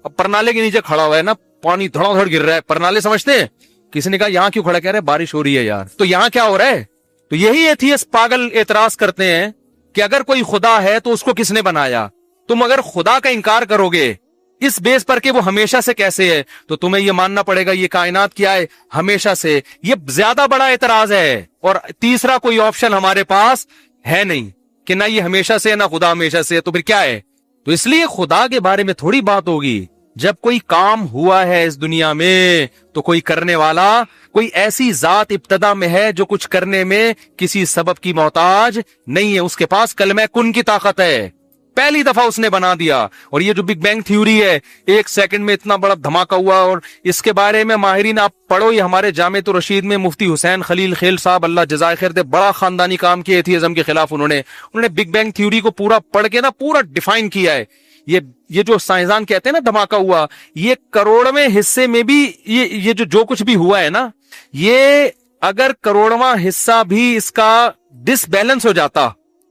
اب پرنالے کے نیچے کھڑا ہوا ہے نا، پانی دھڑا دھڑ گر رہا ہے. پرنالے سمجھتے ہیں؟ کسی نے کہا یہاں کیوں کھڑا؟ کہہ رہے بارش ہو رہی ہے یار. تو یہاں کیا ہو رہا ہے؟ تو یہی ایتھیسٹ پاگل اعتراض کرتے ہیں کہ اگر کوئی خدا ہے تو اس کو کس نے بنایا؟ تم اگر خدا کا انکار کرو گے اس بیس پر کہ وہ ہمیشہ سے کیسے ہے تو تمہیں یہ ماننا پڑے گا یہ کائنات کیا ہے؟ ہمیشہ سے. یہ زیادہ بڑا اعتراض ہے، اور تیسرا کوئی آپشن ہمارے پاس ہے نہیں کہ نہ یہ ہمیشہ سے نہ خدا ہمیشہ سے. تو پھر کیا ہے؟ تو اس لیے خدا کے بارے میں تھوڑی بات ہوگی. جب کوئی کام ہوا ہے اس دنیا میں تو کوئی کرنے والا، کوئی ایسی ذات ابتدا میں ہے جو کچھ کرنے میں کسی سبب کی محتاج نہیں ہے. اس کے پاس کلمہ کن کی طاقت ہے، پہلی دفعہ اس نے بنا دیا. اور یہ جو بگ بینگ تھیوری ہے، ایک سیکنڈ میں اتنا بڑا دھماکہ ہوا، اور اس کے بارے میں ماہرین آپ پڑھو. یہ ہمارے جامعۃ الرشید میں مفتی حسین خلیل خیل صاحب اللہ جزائے خیر دے، بڑا خاندانی کام کیا ایتھیزم کے خلاف. انہوں نے بگ بینگ تھیوری کو پورا پڑھ کے نا پورا ڈیفائن کیا ہے. یہ جو سائنسدان کہتے ہیں نا دھماکہ ہوا، یہ کروڑویں حصے میں بھی یہ جو کچھ بھی ہوا ہے نا، یہ اگر کروڑواں حصہ بھی اس کا ڈس بیلنس ہو جاتا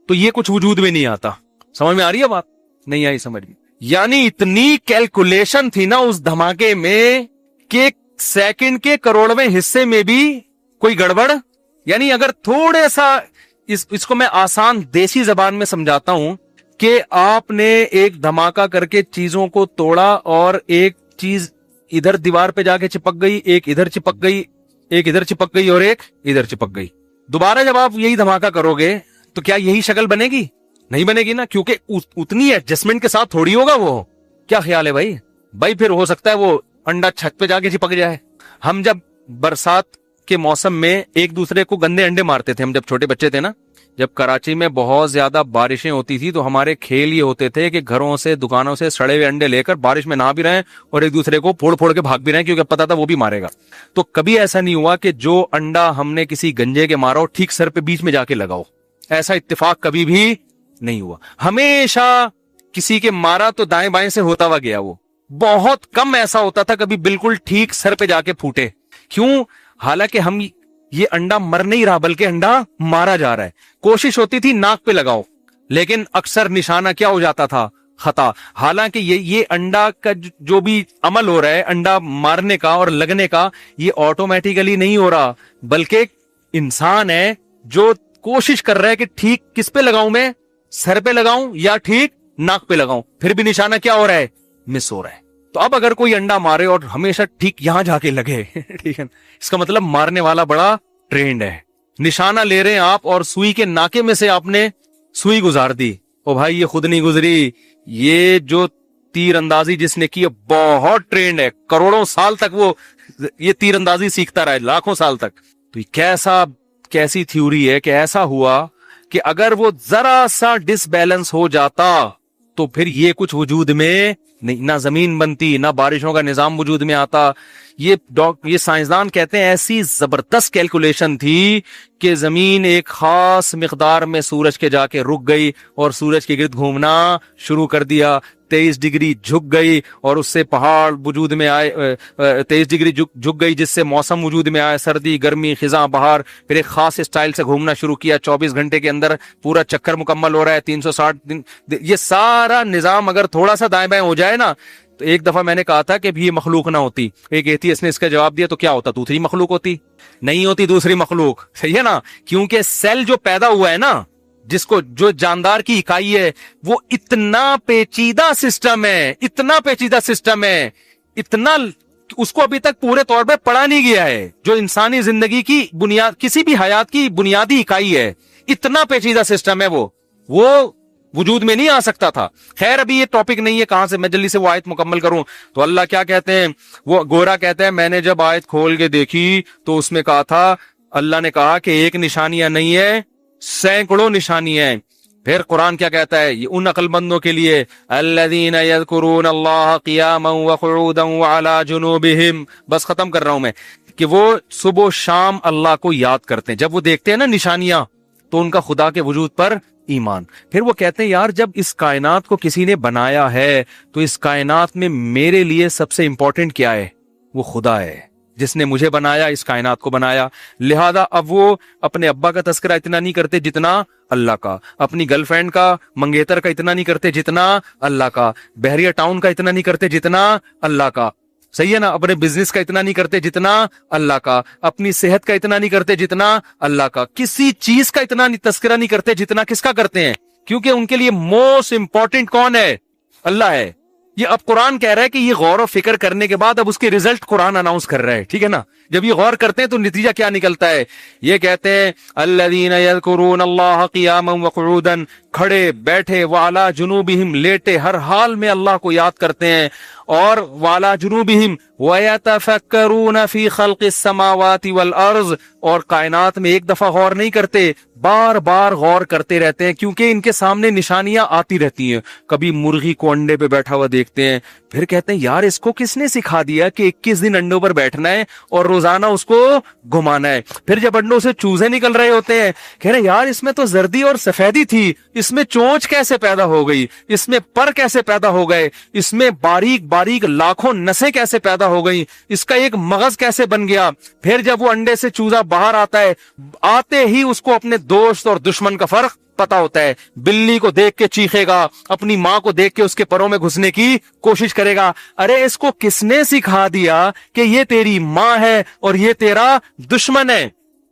تو یہ کچھ وجود میں نہیں آتا. سمجھ میں آ رہی ہے بات؟ نہیں آئی سمجھ میں؟ یعنی اتنی کیلکولیشن تھی نا اس دھماکے میں کہ سیکنڈ کے کروڑویں حصے میں بھی کوئی گڑبڑ. یعنی اگر تھوڑے سا اس کو میں آسان دیسی زبان میں سمجھاتا ہوں کہ آپ نے ایک دھماکہ کر کے چیزوں کو توڑا اور ایک چیز ادھر دیوار پہ جا کے چپک گئی، ایک ادھر چپک گئی، ایک ادھر چپک گئی اور ایک ادھر چپک گئی. دوبارہ جب آپ یہی دھماکہ کرو گے تو کیا یہی شکل بنے گی؟ نہیں بنے گی نا، کیونکہ اتنی ایڈجسٹمنٹ کے ساتھ تھوڑی ہوگا وہ. کیا خیال ہے بھائی؟ پھر ہو سکتا ہے وہ انڈا چھت پہ جا کے چپک جائے. ہم جب برسات کے موسم میں ایک دوسرے کو گندے انڈے مارتے تھے، ہم جب چھوٹے بچے تھے نا، جب کراچی میں بہت زیادہ بارشیں ہوتی تھی تو ہمارے کھیل یہ ہوتے تھے کہ گھروں سے دکانوں سے سڑے ہوئے انڈے لے کر بارش میں نہا بھی رہے ہیں اور ایک دوسرے کو پھوڑ پھوڑ کے بھاگ بھی رہے ہیں، کیونکہ پتا تھا وہ بھی مارے گا۔ تو کبھی ایسا نہیں ہوا کہ جو انڈا ہم نے کسی گنجے کے مارا ہو ٹھیک سر پہ بیچ میں جا کے لگاؤ، ایسا اتفاق کبھی بھی نہیں ہوا۔ ہمیشہ کسی کے مارا تو دائیں بائیں سے ہوتا ہوا گیا، وہ بہت کم ایسا ہوتا تھا کبھی بالکل ٹھیک سر پہ جا کے پھوٹے۔ کیوں؟ حالانکہ ہم یہ انڈا مر نہیں رہا بلکہ انڈا مارا جا رہا ہے۔ کوشش ہوتی تھی ناک پہ لگاؤ، لیکن اکثر نشانہ کیا ہو جاتا تھا؟ خطا۔ حالانکہ یہ انڈا کا جو بھی عمل ہو رہا ہے انڈا مارنے کا اور لگنے کا، یہ آٹومیٹیکلی نہیں ہو رہا، بلکہ انسان ہے جو کوشش کر رہا ہے کہ ٹھیک کس پہ لگاؤں، میں سر پہ لگاؤں یا ٹھیک ناک پہ لگاؤں، پھر بھی نشانہ کیا ہو رہا ہے؟ مس ہو رہا ہے۔ تو اب اگر کوئی انڈا مارے اور ہمیشہ ٹھیک یہاں جا کے لگے ٹھیک ہے، اس کا مطلب مارنے والا بڑا ٹرینڈ ہے۔ نشانہ لے رہے ہیں آپ اور سوئی کے ناکے میں سے آپ نے سوئی گزار دی، او بھائی یہ خود نہیں گزری، یہ جو تیر اندازی جس نے کی بہت ٹرینڈ ہے، کروڑوں سال تک وہ یہ تیر اندازی سیکھتا رہا ہے، لاکھوں سال تک۔ تو یہ کیسی تھیوری ہے کہ ایسا ہوا کہ اگر وہ ذرا سا ڈس بیلنس ہو جاتا تو پھر یہ کچھ وجود میں نہیں، نہ زمین بنتی، نہ بارشوں کا نظام وجود میں آتا۔ یہ سائنسدان کہتے ہیں ایسی زبردست کیلکولیشن تھی کہ زمین ایک خاص مقدار میں سورج کے جا کے رک گئی اور سورج کے گرد گھومنا شروع کر دیا، 23 ڈگری جھک گئی اور اس سے پہاڑ وجود میں آئے، 23 ڈگری جھک گئی جس سے موسم وجود میں آئے، سردی، گرمی، خزاں، بہار، پھر ایک خاص اسٹائل سے گھومنا شروع کیا۔ 24 گھنٹے کے اندر پورا چکر مکمل ہو رہا ہے، 360 دن۔ یہ سارا نظام اگر تھوڑا سا دائیں بائیں ہو جائے نا، تو ایک دفعہ میں نے کہا تھا کہ بھی یہ مخلوق نہ ہوتی، ایک ایتھیسٹ نے اس کا جواب دیا تو کیا ہوتا؟ دوسری مخلوق ہوتی، نہیں ہوتی دوسری مخلوق، صحیح ہے نا؟ کیونکہ سیل جو پیدا ہوا ہے نا، جس کو جو جاندار کی اکائی ہے، وہ اتنا پیچیدہ سسٹم ہے، اتنا پیچیدہ سسٹم ہے، اتنا اس کو ابھی تک پورے طور پہ پڑھا نہیں گیا ہے، جو انسانی زندگی کی بنیاد، کسی بھی حیات کی بنیادی اکائی ہے، اتنا پیچیدہ سسٹم ہے وہ وجود میں نہیں آ سکتا تھا۔ خیر ابھی یہ ٹاپک نہیں ہے، کہاں سے میں جلدی سے وہ آیت مکمل کروں۔ تو اللہ کیا کہتے ہیں، وہ گورا کہتا ہے میں نے جب آیت کھول کے دیکھی تو اس میں کہا تھا، اللہ نے کہا کہ ایک نشانیاں نہیں ہے، سینکڑوں نشانیاں ہیں۔ پھر قرآن کیا کہتا ہے، یہ ان عقل مندوں کے لیے، الذین یذکرون اللہ قیاما وقعودا وعلی جنوبہم، بس ختم کر رہا ہوں میں، کہ وہ صبح و شام اللہ کو یاد کرتے ہیں۔ جب وہ دیکھتے ہیں نا نشانیاں تو ان کا خدا کے وجود پر ایمان۔ پھر وہ کہتے ہیں یار جب اس کائنات کو کسی نے بنایا ہے تو اس کائنات میں میرے لیے سب سے امپورٹنٹ کیا ہے؟ وہ خدا ہے جس نے مجھے بنایا، اس کائنات کو بنایا۔ لہذا اب وہ اپنے ابا کا تذکرہ اتنا نہیں کرتے جتنا اللہ کا، اپنی گرل فرینڈ کا، منگیتر کا اتنا نہیں کرتے جتنا اللہ کا، بحریہ ٹاؤن کا اتنا نہیں کرتے جتنا اللہ کا، صحیح ہے نا؟ اپنے بزنس کا اتنا نہیں کرتے جتنا اللہ کا، اپنی صحت کا اتنا نہیں کرتے جتنا اللہ کا، کسی چیز کا اتنا تذکرہ نہیں کرتے جتنا کس کا کرتے ہیں؟ کیونکہ ان کے لیے موسٹ امپورٹنٹ کون ہے؟ اللہ ہے۔ یہ اب قرآن کہہ رہا ہے کہ یہ غور و فکر کرنے کے بعد اب اس کے ریزلٹ قرآن اناؤنس کر رہا ہے، ٹھیک ہے نا؟ جب یہ غور کرتے ہیں تو نتیجہ کیا نکلتا ہے؟ یہ کہتے ہیں الذین یذکرون اللہ قیاما وقعودا، کھڑے بیٹھے، وعلی جنوبہم، لیٹے، ہر حال میں اللہ کو یاد کرتے ہیں، اور وعلی جنوبہم ویتفکرون فی خلق السماوات والارض، اور کائنات میں ایک دفعہ غور نہیں کرتے، بار بار غور کرتے رہتے ہیں، کیونکہ ان کے سامنے نشانیاں آتی رہتی ہیں۔ کبھی مرغی کو انڈے پہ بیٹھا ہوا دیکھتے ہیں، پھر کہتے ہیں یار اس کو کس نے سکھا دیا کہ 21 دن انڈوں پر بیٹھنا ہے اور روزانہ اس کو گھمانا ہے۔ پھر جب انڈوں سے چوزے نکل رہے ہوتے ہیں، کہہ رہے یار اس میں تو زردی اور سفیدی تھی، اس میں چونچ کیسے پیدا ہو گئی، اس میں پر کیسے پیدا ہو گئے، اس میں باریک باریک لاکھوں نسیں کیسے پیدا ہو گئی، اس کا ایک مغز کیسے بن گیا۔ پھر جب وہ انڈے سے چوزا باہر آتا ہے، آتے ہی اس کو اپنے دوست اور دشمن کا فرق پتا ہوتا ہے۔ بلی کو دیکھ کے چیخے گا، اپنی ماں کو دیکھ کے اس کے پروں میں گھسنے کی کوشش کرے گا۔ ارے اس کو کس نے سکھا دیا کہ یہ تیری ماں ہے اور یہ تیرا دشمن ہے؟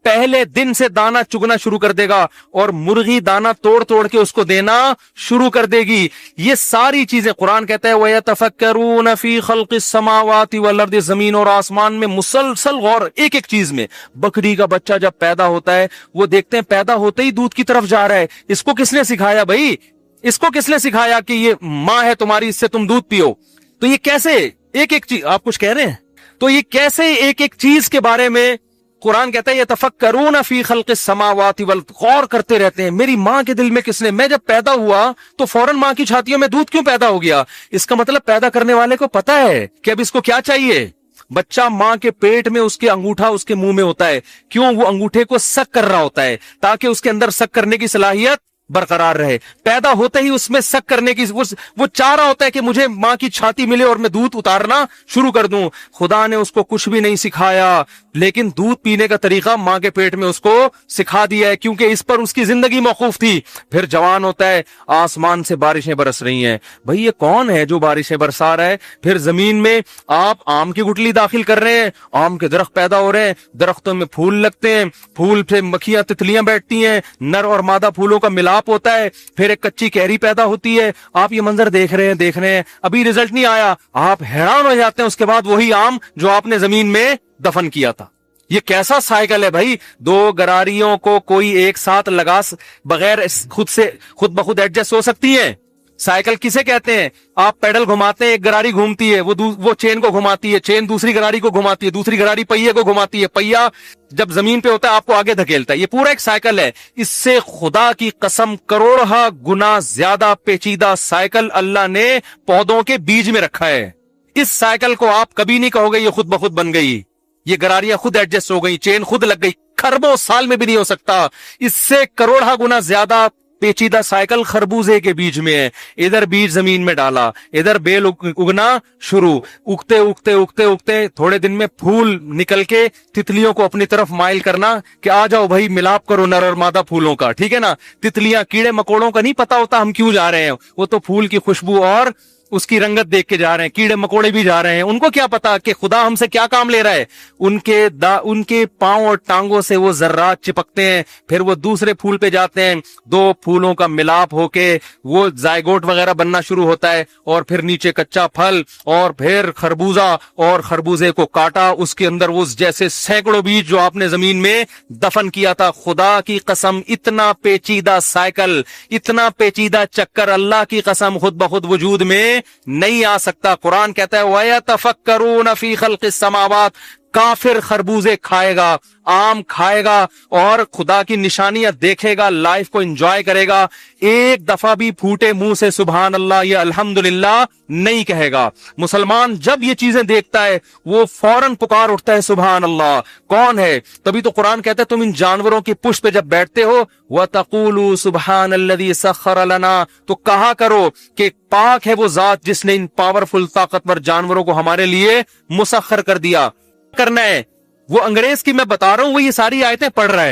پہلے دن سے دانا چگنا شروع کر دے گا اور مرغی دانا توڑ توڑ کے اس کو دینا شروع کر دے گی۔ یہ ساری چیزیں قرآن کہتا ہے وَيَتَفَكَّرُونَ فِي خَلْقِ السَّمَاوَاتِ وَالْأَرْضِ، زمین اور آسمان میں مسلسل غور، ایک ایک چیز میں۔ بکری کا بچہ جب پیدا ہوتا ہے وہ دیکھتے ہیں پیدا ہوتے ہی دودھ کی طرف جا رہا ہے، اس کو کس نے سکھایا بھائی؟ اس کو کس نے سکھایا کہ یہ ماں ہے تمہاری، اس سے تم دودھ پیو؟ تو یہ کیسے ایک ایک چیز، آپ کچھ کہہ رہے ہیں؟ تو یہ کیسے ایک ایک چیز کے بارے میں قرآن کہتا ہے یتفکرون فی خلق السماوات والارض، غور کرتے رہتے ہیں میری ماں کے دل میں کس نے، میں جب پیدا ہوا تو فوراً ماں کی چھاتیوں میں دودھ کیوں پیدا ہو گیا؟ اس کا مطلب پیدا کرنے والے کو پتا ہے کہ اب اس کو کیا چاہیے۔ بچہ ماں کے پیٹ میں اس کے انگوٹھا اس کے منہ میں ہوتا ہے، کیوں؟ وہ انگوٹھے کو سک کر رہا ہوتا ہے تاکہ اس کے اندر سک کرنے کی صلاحیت برقرار رہے۔ پیدا ہوتے ہی اس میں سک کرنے کی وہ چاہ رہا ہوتا ہے کہ مجھے ماں کی چھاتی ملے اور میں دودھ اتارنا شروع کر دوں۔ خدا نے اس کو کچھ بھی نہیں سکھایا، لیکن دودھ پینے کا طریقہ ماں کے پیٹ میں اس کو سکھا دیا ہے، کیونکہ اس پر اس کی زندگی موقوف تھی۔ پھر جوان ہوتا ہے، آسمان سے بارشیں برس رہی ہیں، بھئی یہ کون ہے جو بارشیں برسا رہا ہے؟ پھر زمین میں آپ آم کی گٹلی داخل کر رہے ہیں، آم کے درخت پیدا ہو رہے ہیں، درختوں میں پھول لگتے ہیں، پھول پہ مکھیاں تتلیاں بیٹھتی ہیں، نر اور مادہ پھولوں کا ملاپ ہوتا ہے، پھر ایک کچی کیری پیدا ہوتی ہے۔ آپ یہ منظر دیکھ رہے ہیں، ابھی رزلٹ نہیں آیا، آپ حیران ہو جاتے ہیں۔ اس کے بعد وہی آم جو آپ نے زمین میں دفن کیا تھا۔ یہ کیسا سائیکل ہے بھائی؟ دو گراریوں کو کوئی ایک ساتھ لگا بغیر خود بخود ایڈجسٹ ہو سکتی ہیں؟ سائیکل کسے کہتے ہیں؟ آپ پیڈل گھماتے ہیں، ایک گراری گھومتی ہے، وہ چین کو گھماتی ہے، چین دوسری گراری کو گھماتی ہے، دوسری گراری پہیے کو گھماتی ہے، پہیا جب زمین پہ ہوتا ہے آپ کو آگے دھکیلتا ہے۔ یہ پورا ایک سائیکل ہے۔ اس سے خدا کی قسم کروڑہ گنا زیادہ پیچیدہ سائیکل اللہ نے پودوں کے بیج میں رکھا ہے۔ اس سائیکل کو آپ کبھی نہیں کہو گے یہ خود بخود بن گئی، یہ گراریاں خود ایڈجسٹ ہو گئی، چین خود لگ گئی، خربوں سال میں بھی نہیں ہو سکتا۔ اس سے کروڑہ گنا زیادہ پیچیدہ سائیکل خربوزے کے بیج میں ہے۔ ادھر بیج زمین میں ڈالا، ادھر بیل اگنا شروع، اگتے اگتے اگتے اگتے تھوڑے دن میں پھول نکل کے تتلیوں کو اپنی طرف مائل کرنا کہ آ جاؤ بھائی ملاپ کرو نر اور مادہ پھولوں کا، ٹھیک ہے نا۔ تتلیاں کیڑے مکوڑوں کا نہیں پتا ہوتا ہم کیوں جا رہے ہیں، وہ تو پھول کی خوشبو اور اس کی رنگت دیکھ کے جا رہے ہیں۔ کیڑے مکوڑے بھی جا رہے ہیں، ان کو کیا پتا کہ خدا ہم سے کیا کام لے رہا ہے۔ ان کے پاؤں اور ٹانگوں سے وہ ذرات چپکتے ہیں، پھر وہ دوسرے پھول پہ جاتے ہیں، دو پھولوں کا ملاپ ہو کے وہ زائگوٹ وغیرہ بننا شروع ہوتا ہے، اور پھر نیچے کچا پھل، اور پھر خربوزہ، اور خربوزے کو کاٹا، اس کے اندر وہ جیسے سینکڑوں بیج جو آپ نے زمین میں دفن کیا تھا۔ خدا کی قسم اتنا پیچیدہ سائیکل، اتنا پیچیدہ چکر اللہ کی قسم خود بخود وجود میں نہیں آ سکتا۔ قرآن کہتا ہے وَيَتَفَكَّرُونَ فِي خَلْقِ السَّمَاوَاتِ، کافر خربوزے کھائے گا، آم کھائے گا، اور خدا کی نشانیاں دیکھے گا، لائف کو انجوائے کرے گا، ایک دفعہ بھی پھوٹے منہ سے سبحان اللہ یا الحمدللہ نہیں کہے گا۔ مسلمان جب یہ چیزیں دیکھتا ہے وہ فوراً پکار اٹھتا ہے سبحان اللہ، کون ہے؟ تبھی تو قرآن کہتا ہے تم ان جانوروں کی پشت پہ جب بیٹھتے ہو وَتَقُولُوا سُبْحَانَ الَّذِي سَخَّرَ لَنَا، تو کہا کرو کہ پاک ہے وہ ذات جس نے ان پاورفل طاقتور جانوروں کو ہمارے لیے مسخر کر دیا۔ کرنا ہے وہ انگریز کی میں بتا رہا ہوں، وہ یہ ساری آیتیں پڑھ رہا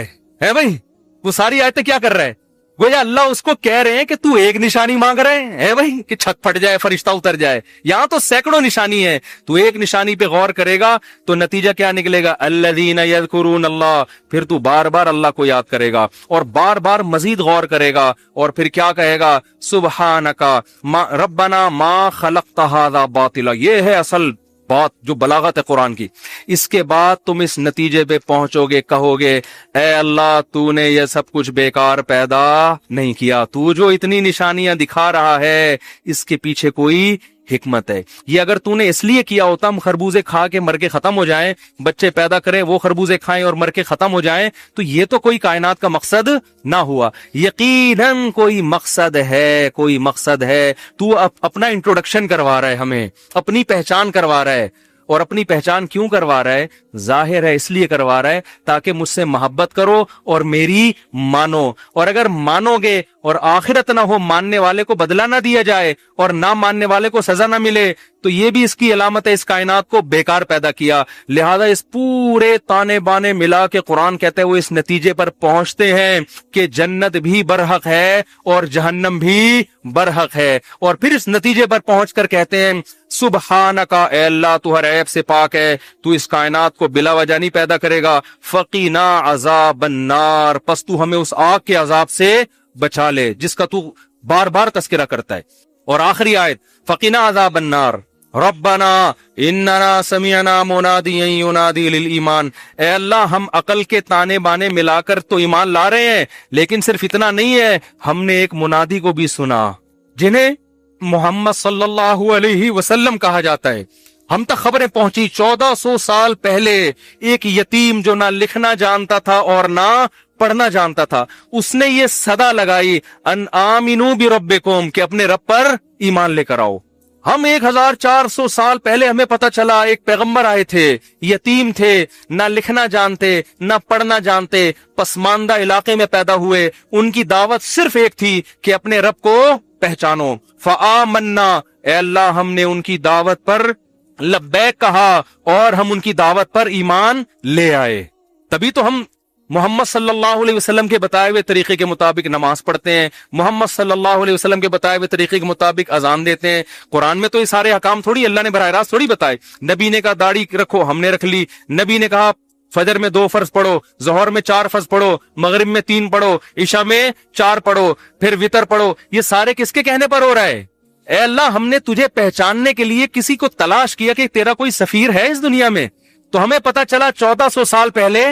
ہے بھائی، وہ ساری آیتیں کیا کر رہا ہے؟ گویا اللہ اس کو کہہ رہے ہیں کہ تو ایک نشانی مانگ رہے ہیں بھائی کہ چھت پھٹ جائے، فرشتہ اتر جائے، یہاں تو سینکڑوں نشانی ہے، تو ایک نشانی پہ غور کرے گا تو نتیجہ کیا نکلے گا؟ الذین یذکرون اللہ، پھر تو بار بار اللہ کو یاد کرے گا اور بار بار مزید غور کرے گا، اور پھر کیا کہے گا؟ سبحانک ربنا ما خلقت ھذا باطلا۔ یہ ہے اصل بات جو بلاغت ہے قرآن کی۔ اس کے بعد تم اس نتیجے پہ پہنچو گے، کہو گے اے اللہ تو نے یہ سب کچھ بیکار پیدا نہیں کیا، تو جو اتنی نشانیاں دکھا رہا ہے اس کے پیچھے کوئی حکمت ہے۔ یہ اگر تو نے اس لیے کیا ہوتا ہم خربوزے کھا کے مر کے ختم ہو جائیں، بچے پیدا کریں وہ خربوزے کھائیں اور مر کے ختم ہو جائیں، تو یہ تو کوئی کائنات کا مقصد نہ ہوا۔ یقیناً کوئی مقصد ہے، کوئی مقصد ہے۔ تو اپنا انٹروڈکشن کروا رہا ہے، ہمیں اپنی پہچان کروا رہا ہے، اور اپنی پہچان کیوں کروا رہا ہے؟ ظاہر ہے اس لیے کروا رہا ہے تاکہ مجھ سے محبت کرو اور میری مانو، اور اگر مانو گے اور آخرت نہ ہو، ماننے والے کو بدلہ نہ دیا جائے اور نہ ماننے والے کو سزا نہ ملے، تو یہ بھی اس کی علامت ہے اس کائنات کو بیکار پیدا کیا۔ لہذا اس پورے تانے بانے ملا کے قرآن کہتے ہیں وہ اس نتیجے پر پہنچتے ہیں کہ جنت بھی برحق ہے اور جہنم بھی برحق ہے، اور پھر اس نتیجے پر پہنچ کر کہتے ہیں سبحانکا، اے اللہ تو ہر عیب سے پاک ہے، تو اس کائنات کو بلا وجہ نہیں پیدا کرے گا، فقینا عذاب النار، پس تو ہمیں اس آگ کے عذاب سے بچا لے جس کا تو بار بار تذکرہ کرتا ہے۔ اور آخری آیت فقینا عذاب النار ربنا اننا سمعنا منادیا ینادی للایمان، اے اللہ ہم عقل کے تانے بانے ملا کر تو ایمان لا رہے ہیں، لیکن صرف اتنا نہیں ہے، ہم نے ایک منادی کو بھی سنا جنہیں محمد صلی اللہ علیہ وسلم کہا جاتا ہے۔ ہم تک خبریں پہنچی 1400 سال پہلے ایک یتیم جو نہ لکھنا جانتا تھا اور نہ پڑھنا جانتا تھا، اس نے یہ صدا لگائی ان آمنو بربکم کہ اپنے رب پر ایمان لے کر آؤ۔ ہم 1400 سال پہلے ہمیں پتہ چلا ایک پیغمبر آئے تھے، یتیم تھے، نہ لکھنا جانتے نہ پڑھنا جانتے، پسماندہ علاقے میں پیدا ہوئے، ان کی دعوت صرف ایک تھی کہ اپنے رب کو پہچانو۔ فآمنا، اے اللہ ہم نے ان کی دعوت پر لبیک کہا اور ہم ان کی دعوت پر ایمان لے آئے۔ تبھی تو ہم محمد صلی اللہ علیہ وسلم کے بتائے ہوئے طریقے کے مطابق نماز پڑھتے ہیں، محمد صلی اللہ علیہ وسلم کے بتائے ہوئے طریقے کے مطابق اذان دیتے ہیں۔ قرآن میں تو یہ سارے احکام تھوڑی اللہ نے براہ راست تھوڑی بتائے، نبی نے کہا داڑھی رکھو، ہم نے رکھ لی، نبی نے کہا فجر میں 2 فرض پڑھو، ظہر میں 4 فرض پڑھو، مغرب میں 3 پڑھو، عشاء میں 4 پڑھو، پھر وتر پڑھو۔ یہ سارے کس کے کہنے پر ہو رہا ہے؟ اے اللہ ہم نے تجھے پہچاننے کے لیے کسی کو تلاش کیا کہ تیرا کوئی سفیر ہے اس دنیا میں، تو ہمیں پتا چلا 1400 سال پہلے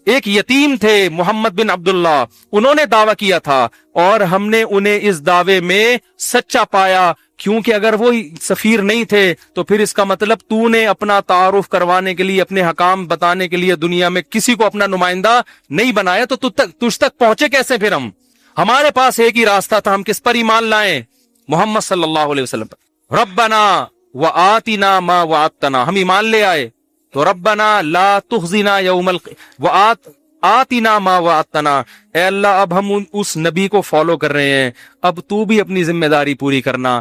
ایک یتیم تھے محمد بن عبداللہ، انہوں نے دعویٰ کیا تھا اور ہم نے انہیں اس دعوے میں سچا پایا، کیونکہ اگر وہ سفیر نہیں تھے تو پھر اس کا مطلب تو نے اپنا تعارف کروانے کے لیے، اپنے حکام بتانے کے لیے دنیا میں کسی کو اپنا نمائندہ نہیں بنایا، تو تجھ تک پہنچے کیسے پھر ہم؟ ہمارے پاس ایک ہی راستہ تھا، ہم کس پر ایمان لائیں؟ محمد صلی اللہ علیہ وسلم پر۔ ربنا وآتنا ما وعدتنا، ہم ایمان لے آئے تو ربنا لا تخزنا یوم آتنا ما وعدتنا، اے اللہ اب ہم اس نبی کو فالو کر رہے ہیں، اب تو بھی اپنی ذمہ داری پوری کرنا،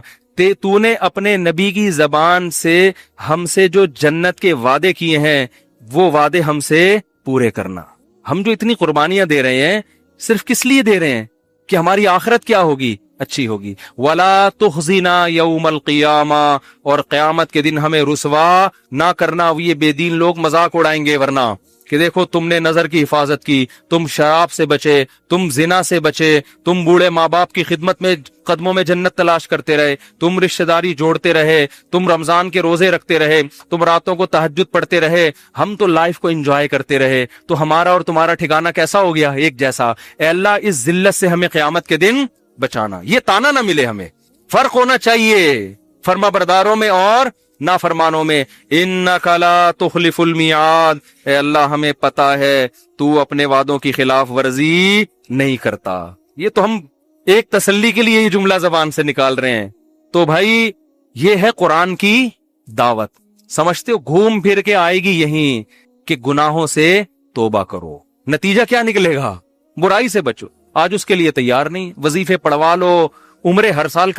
تو نے اپنے نبی کی زبان سے ہم سے جو جنت کے وعدے کیے ہیں وہ وعدے ہم سے پورے کرنا۔ ہم جو اتنی قربانیاں دے رہے ہیں صرف کس لیے دے رہے ہیں؟ کہ ہماری آخرت کیا ہوگی؟ اچھی ہوگی۔ وَلَا تُخْزِنَا يَوْمَ الْقِيَامَةِ، اور قیامت کے دن ہمیں رسوا نہ کرنا، یہ بے دین لوگ مذاق اڑائیں گے ورنہ کہ دیکھو تم نے نظر کی حفاظت کی، تم شراب سے بچے، تم زنا سے بچے، تم بوڑھے ماں باپ کی خدمت میں قدموں میں جنت تلاش کرتے رہے، تم رشتہ داری جوڑتے رہے، تم رمضان کے روزے رکھتے رہے، تم راتوں کو تہجد پڑھتے رہے، ہم تو لائف کو انجوائے کرتے رہے، تو ہمارا اور تمہارا ٹھکانہ کیسا ہو گیا؟ ایک جیسا۔ اے اللہ اس ذلت سے ہمیں قیامت کے دن بچانا، یہ تانا نہ ملے ہمیں۔ فرق ہونا چاہیے فرما برداروں میں اور نافرمانوں میں۔ انک لا تخلف المیعاد، اے اللہ ہمیں پتا ہے تو اپنے وعدوں کی خلاف ورزی نہیں کرتا۔ یہ تو ہم ایک تسلی کے لیے یہ جملہ زبان سے نکال رہے ہیں۔ تو بھائی یہ ہے قرآن کی دعوت، سمجھتے ہو؟ گھوم پھر کے آئے گی یہیں کہ گناہوں سے توبہ کرو۔ نتیجہ کیا نکلے گا؟ برائی سے بچو۔ آج اس کے لیے تیار نہیں، وظیفے پڑھوا لو، عمرے ہر سال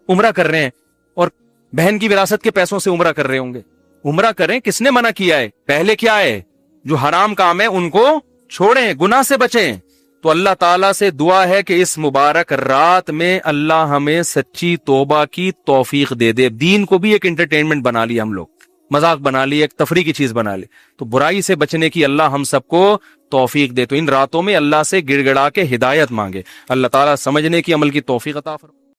عمرہ کر رہے ہیں، اور بہن کی وراثت کے پیسوں سے عمرہ کر رہے ہوں گے۔ عمرہ کریں، کس نے منع کیا ہے؟ پہلے کیا ہے؟ جو حرام کام ہے ان کو چھوڑیں، گناہ سے بچیں۔ تو اللہ تعالیٰ سے دعا ہے کہ اس مبارک رات میں اللہ ہمیں سچی توبہ کی توفیق دے دے۔ دین کو بھی ایک انٹرٹینمنٹ بنا لیا ہم لوگ، مذاق بنا لی، ایک تفریح کی چیز بنا لی، تو برائی سے بچنے کی اللہ ہم سب کو توفیق دے۔ تو ان راتوں میں اللہ سے گڑ گڑا کے ہدایت مانگے، اللہ تعالیٰ سمجھنے کی، عمل کی توفیق عطا فرمائے۔